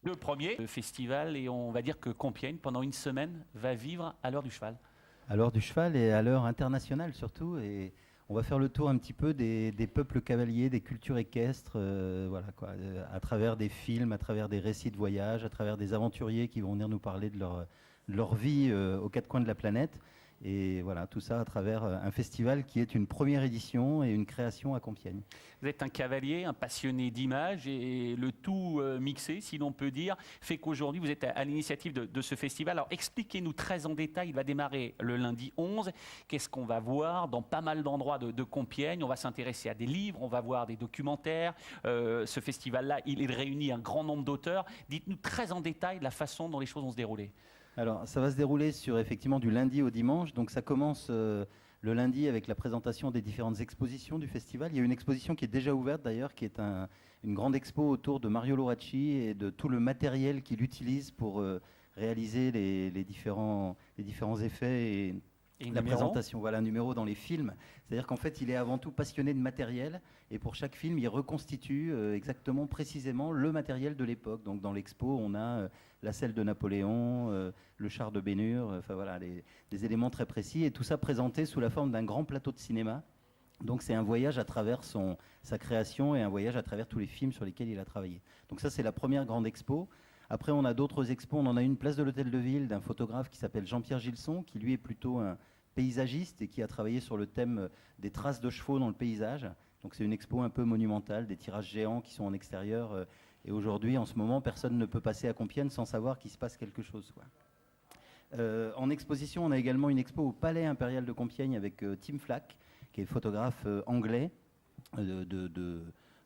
Le premier le festival, et on va dire que Compiègne, pendant une semaine, va vivre à l'heure du cheval. À l'heure du cheval et à l'heure internationale surtout. Et on va faire le tour un petit peu des peuples cavaliers, des cultures équestres, voilà quoi, à travers des films, à travers des récits de voyage, à travers des aventuriers qui vont venir nous parler de leur vie aux quatre coins de la planète. Et voilà, tout ça à travers un festival qui est une première édition et une création à Compiègne. Vous êtes un cavalier, un passionné d'images, et le tout mixé, si l'on peut dire, fait qu'aujourd'hui, vous êtes à l'initiative de ce festival. Alors, expliquez-nous très en détail, il va démarrer le lundi 11. Qu'est-ce qu'on va voir dans pas mal d'endroits de Compiègne? On va s'intéresser à des livres, on va voir des documentaires. Ce festival-là, il réunit un grand nombre d'auteurs. Dites-nous très en détail la façon dont les choses vont se dérouler. Alors, ça va se dérouler sur effectivement du lundi au dimanche. Donc, ça commence le lundi avec la présentation des différentes expositions du festival. Il y a une exposition qui est déjà ouverte d'ailleurs, qui est une grande expo autour de Mario Loracci et de tout le matériel qu'il utilise pour réaliser les différents effets Et la numéro présentation, voilà, un numéro dans les films. C'est-à-dire qu'en fait, il est avant tout passionné de matériel et pour chaque film, il reconstitue exactement, précisément le matériel de l'époque. Donc dans l'expo, on a la selle de Napoléon, le char de Bénur, enfin voilà, des éléments très précis et tout ça présenté sous la forme d'un grand plateau de cinéma. Donc c'est un voyage à travers sa création et un voyage à travers tous les films sur lesquels il a travaillé. Donc ça, c'est la première grande expo. Après, on a d'autres expos. On en a une place de l'Hôtel de Ville d'un photographe qui s'appelle Jean-Pierre Gilson, qui lui est plutôt un paysagiste et qui a travaillé sur le thème des traces de chevaux dans le paysage. Donc c'est une expo un peu monumentale, des tirages géants qui sont en extérieur. Et aujourd'hui, en ce moment, personne ne peut passer à Compiègne sans savoir qu'il se passe quelque chose, quoi. En exposition, on a également une expo au Palais Impérial de Compiègne avec Tim Flack, qui est photographe anglais de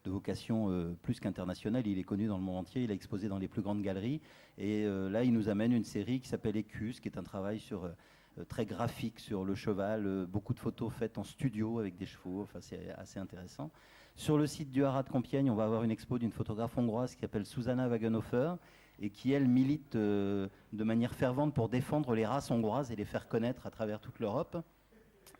vocation plus qu'internationale. Il est connu dans le monde entier, il a exposé dans les plus grandes galeries. Et là, il nous amène une série qui s'appelle Écus, qui est un travail très graphique sur le cheval, beaucoup de photos faites en studio avec des chevaux, enfin, c'est assez intéressant. Sur le site du Haras de Compiègne, on va avoir une expo d'une photographe hongroise qui s'appelle Susanna Wagenhofer et qui, elle, milite de manière fervente pour défendre les races hongroises et les faire connaître à travers toute l'Europe.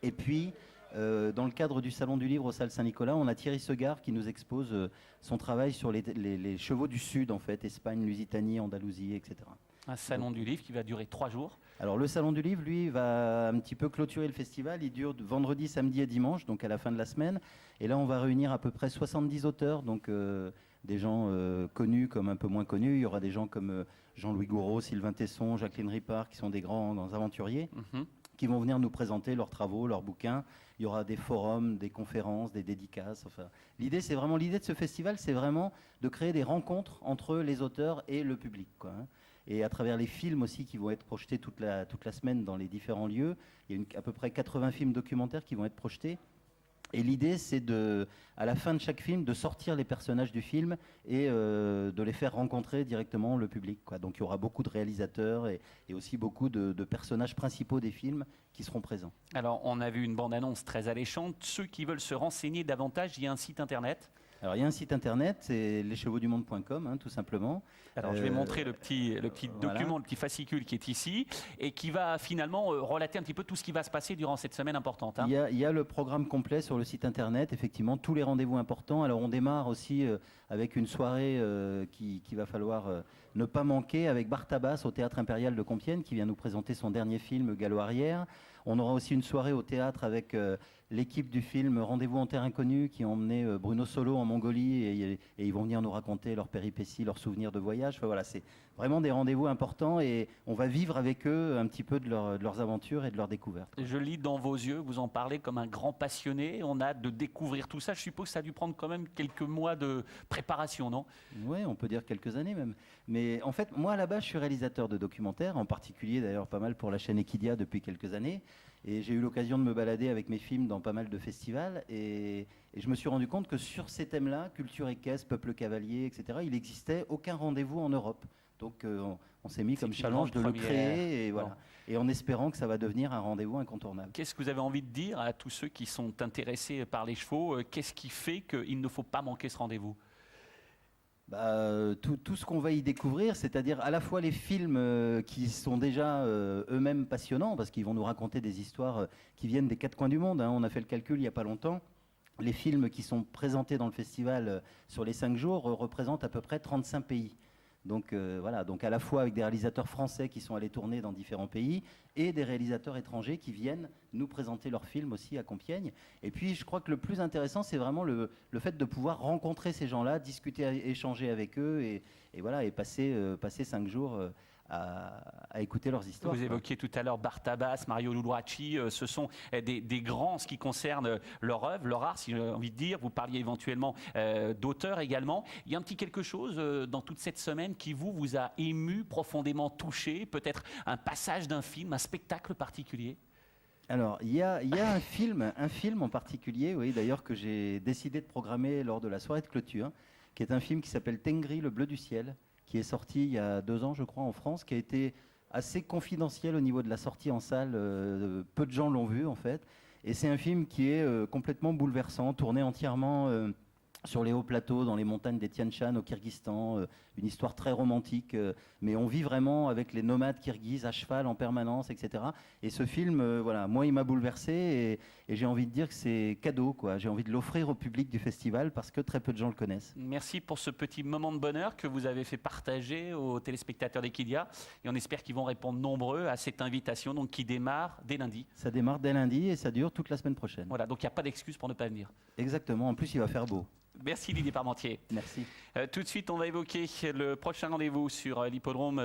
Et puis, dans le cadre du Salon du Livre au Salle Saint-Nicolas, on a Thierry Segar qui nous expose son travail sur les chevaux du Sud, en fait, Espagne, Lusitanie, Andalousie, etc. Un salon du livre qui va durer 3 jours. Alors le Salon du Livre, lui, va un petit peu clôturer le festival. Il dure de vendredi, samedi et dimanche, donc à la fin de la semaine. Et là, on va réunir à peu près 70 auteurs, donc des gens connus comme un peu moins connus. Il y aura des gens comme Jean-Louis Gouraud, Sylvain Tesson, Jacqueline Ripard, qui sont des grands aventuriers. Qui vont venir nous présenter leurs travaux, leurs bouquins. Il y aura des forums, des conférences, des dédicaces. Enfin, l'idée de ce festival, c'est vraiment de créer des rencontres entre les auteurs et le public, quoi, hein. Et à travers les films aussi qui vont être projetés toute la semaine dans les différents lieux. Il y a à peu près 80 films documentaires qui vont être projetés. Et l'idée, c'est à la fin de chaque film, de sortir les personnages du film et de les faire rencontrer directement le public, quoi. Donc il y aura beaucoup de réalisateurs et aussi beaucoup de personnages principaux des films qui seront présents. Alors, on a vu une bande-annonce très alléchante. Ceux qui veulent se renseigner davantage, il y a un site internet. Alors il y a un site internet, c'est leschevauxdumonde.com, hein, tout simplement. Alors je vais montrer le petit voilà. document, le petit fascicule qui est ici et qui va finalement relater un petit peu tout ce qui va se passer durant cette semaine importante, hein. Il y a le programme complet sur le site internet, effectivement, tous les rendez-vous importants. Alors on démarre aussi avec une soirée qui va falloir ne pas manquer avec Bartabas au Théâtre Impérial de Compiègne qui vient nous présenter son dernier film Galop arrière. On aura aussi une soirée au théâtre avec l'équipe du film Rendez-vous en terre inconnue qui ont emmené Bruno Solo en Mongolie et ils vont venir nous raconter leurs péripéties, leurs souvenirs de voyage. Enfin, voilà, c'est vraiment des rendez-vous importants et on va vivre avec eux un petit peu de leurs aventures et de leurs découvertes. Je lis dans vos yeux, vous en parlez comme un grand passionné. On a hâte de découvrir tout ça. Je suppose que ça a dû prendre quand même quelques mois de préparation, non? Oui, on peut dire quelques années même. Mais en fait, moi à la base, je suis réalisateur de documentaires, en particulier d'ailleurs pas mal pour la chaîne Equidia depuis quelques années. Et j'ai eu l'occasion de me balader avec mes films dans pas mal de festivals. Et je me suis rendu compte que sur ces thèmes-là, culture équestre, peuple cavalier, etc., il n'existait aucun rendez-vous en Europe. Donc on s'est mis comme challenge de le créer et, voilà. Et en espérant que ça va devenir un rendez-vous incontournable. Qu'est-ce que vous avez envie de dire à tous ceux qui sont intéressés par les chevaux? Qu'est-ce qui fait qu'il ne faut pas manquer ce rendez-vous? Tout ce qu'on va y découvrir, c'est-à-dire à la fois les films qui sont déjà eux-mêmes passionnants, parce qu'ils vont nous raconter des histoires qui viennent des quatre coins du monde, hein. On a fait le calcul il n'y a pas longtemps. Les films qui sont présentés dans le festival sur les 5 jours représentent à peu près 35 pays. Donc voilà, donc à la fois avec des réalisateurs français qui sont allés tourner dans différents pays et des réalisateurs étrangers qui viennent nous présenter leurs films aussi à Compiègne. Et puis je crois que le plus intéressant, c'est vraiment le fait de pouvoir rencontrer ces gens-là, discuter, échanger avec eux et voilà, et passer 5 jours à écouter leurs histoires. Vous évoquiez tout à l'heure Bartabas, Mario Luluraci, ce sont des grands en ce qui concerne leur œuvre, leur art, si j'ai envie de dire. Vous parliez éventuellement d'auteurs également. Il y a un petit quelque chose dans toute cette semaine qui vous a ému, profondément touché, peut-être un passage d'un film, un spectacle particulier? Alors, il y a un film en particulier, oui, d'ailleurs, que j'ai décidé de programmer lors de la soirée de clôture, qui est un film qui s'appelle Tengri, le bleu du ciel, qui est sorti il y a 2 ans, je crois, en France, qui a été assez confidentiel au niveau de la sortie en salle. Peu de gens l'ont vu, en fait. Et c'est un film qui est complètement bouleversant, tourné entièrement sur les hauts plateaux, dans les montagnes des Tian Shan au Kyrgyzstan. Une histoire très romantique, mais on vit vraiment avec les nomades kirghizes à cheval en permanence, etc. Et ce film, voilà, moi, il m'a bouleversé et j'ai envie de dire que c'est cadeau, quoi. J'ai envie de l'offrir au public du festival parce que très peu de gens le connaissent. Merci pour ce petit moment de bonheur que vous avez fait partager aux téléspectateurs d'Equidia. Et on espère qu'ils vont répondre nombreux à cette invitation donc, qui démarre dès lundi. Ça démarre dès lundi et ça dure toute la semaine prochaine. Voilà, donc il n'y a pas d'excuse pour ne pas venir. Exactement, en plus il va faire beau. Merci Didier Parmentier. Merci. Tout de suite, on va évoquer le prochain rendez-vous sur l'hippodrome